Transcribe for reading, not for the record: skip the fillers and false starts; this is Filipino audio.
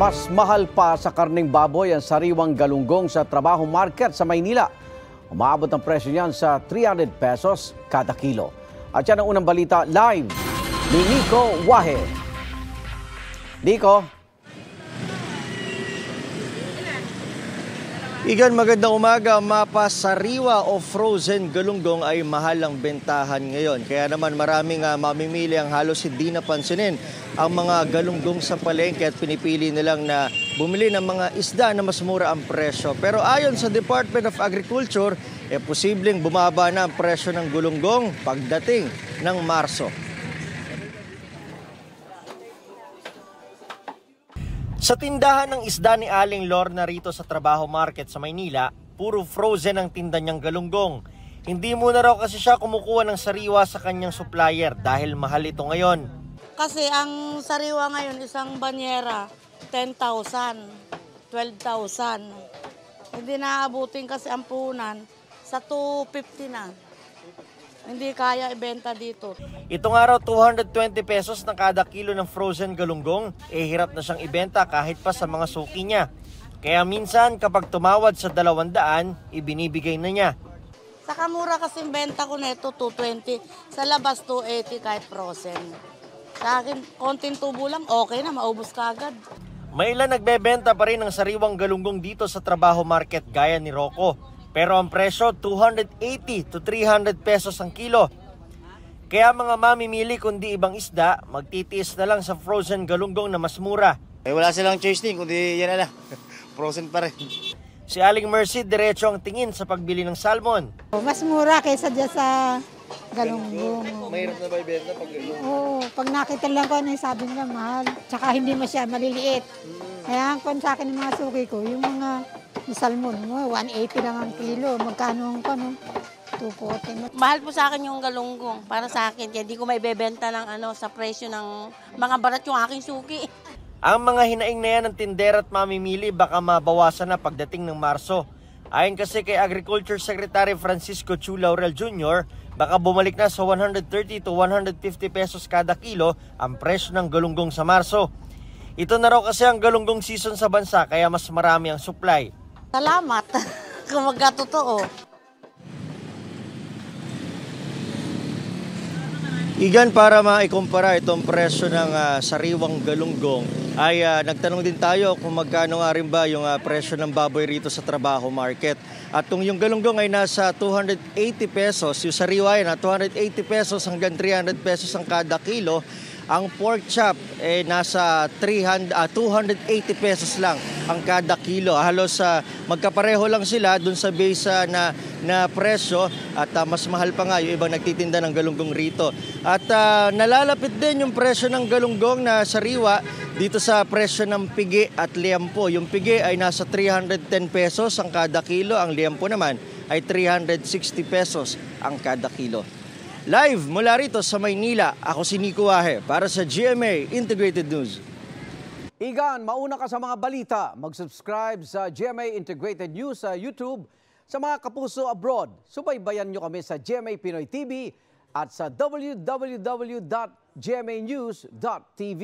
Mas mahal pa sa karning baboy ang sariwang galunggong sa Trabaho Market sa Maynila. Umaabot ang presyo niyan sa 300 pesos kada kilo. At yan ang unang balita live ni Nico Wahe. Nico? Igan, magandang umaga. Mapa sariwa o frozen galunggong ay mahal ang bentahan ngayon. Kaya naman maraming mamimili ang halos hindi napansinin ang mga galunggong sa palengke at pinipili nilang na bumili ng mga isda na mas mura ang presyo. Pero ayon sa Department of Agriculture, posibleng bumaba na ang presyo ng galunggong pagdating ng Marso. Sa tindahan ng isda ni Aling Lorna rito sa Trabaho Market sa Maynila, puro frozen ang tinda niyang galunggong. Hindi muna raw kasi siya kumukuha ng sariwa sa kanyang supplier dahil mahal ito ngayon. Kasi ang sariwa ngayon, isang banyera, 10,000, 12,000. Hindi naaabutin kasi ang puhunan sa 250 na. Hindi kaya ibenta dito. Ito nga raw 220 pesos na kada kilo ng frozen galunggong, hirap na siyang ibenta kahit pa sa mga suki niya. Kaya minsan kapag tumawad sa 200, ibinibigay na niya. Saka mura kasi benta ko nito 220, sa labas 280 kahit frozen. Sa akin, konting tubo lang, okay na, maubos ka agad. May ilan nagbebenta pa rin ng sariwang galunggong dito sa Trabaho Market gaya ni Rocco. Pero ang presyo, 280 to 300 pesos ang kilo. Kaya mga mamimili kundi ibang isda, magtitiis na lang sa frozen galunggong na mas mura. Wala silang choice din, kundi yan na lang. Frozen pa rin. Si Aling Mercy, diretso ang tingin sa pagbili ng salmon. Mas mura kaysa dyan sa galunggong. Mahirap na ba ibenta pag gano'n? Oo, pag nakita lang ko ano yung sabi nila, mahal. Tsaka hindi masyadong maliliit. Kaya ang sa akin ng mga suki ko, yung mga salmon mo, 180 lang ang kilo. Magkano ang 240. Mahal po sa akin yung galunggong, para sa akin. Kaya di ko may bebenta ng sa presyo ng mga barat yung aking suki. Ang mga hinaing na yan ng tindera at mamimili baka mabawasan na pagdating ng Marso. Ayon kasi kay Agriculture Secretary Francisco Chu Laurel Jr., baka bumalik na sa 130 to 150 pesos kada kilo ang presyo ng galunggong sa Marso. Ito na raw kasi ang galunggong season sa bansa kaya mas marami ang supply. Salamat kung magkatotoo. Igan, para maikumpara itong presyo ng sariwang galunggong, ay nagtanong din tayo kung magkano nga rin ba yung presyo ng baboy rito sa Trabaho Market. At kung yung galunggong ay nasa 280 pesos, yung sariwa ay na 280 pesos hanggang 300 pesos ang kada kilo, ang pork chop nasa 280 pesos lang ang kada kilo. Halos magkapareho lang sila dun sa base na presyo at mas mahal pa nga yung ibang nagtitinda ng galunggong rito. At nalalapit din yung presyo ng galunggong na sariwa dito sa presyo ng pigi at liempo. Yung pigi ay nasa 310 pesos ang kada kilo, ang liempo naman ay 360 pesos ang kada kilo. Live mula rito sa Maynila, ako si Nico Wahe para sa GMA Integrated News. Igan, mauna ka sa mga balita. Mag-subscribe sa GMA Integrated News sa YouTube. Sa mga kapuso abroad, subaybayan nyo kami sa GMA Pinoy TV at sa www.gmanews.tv.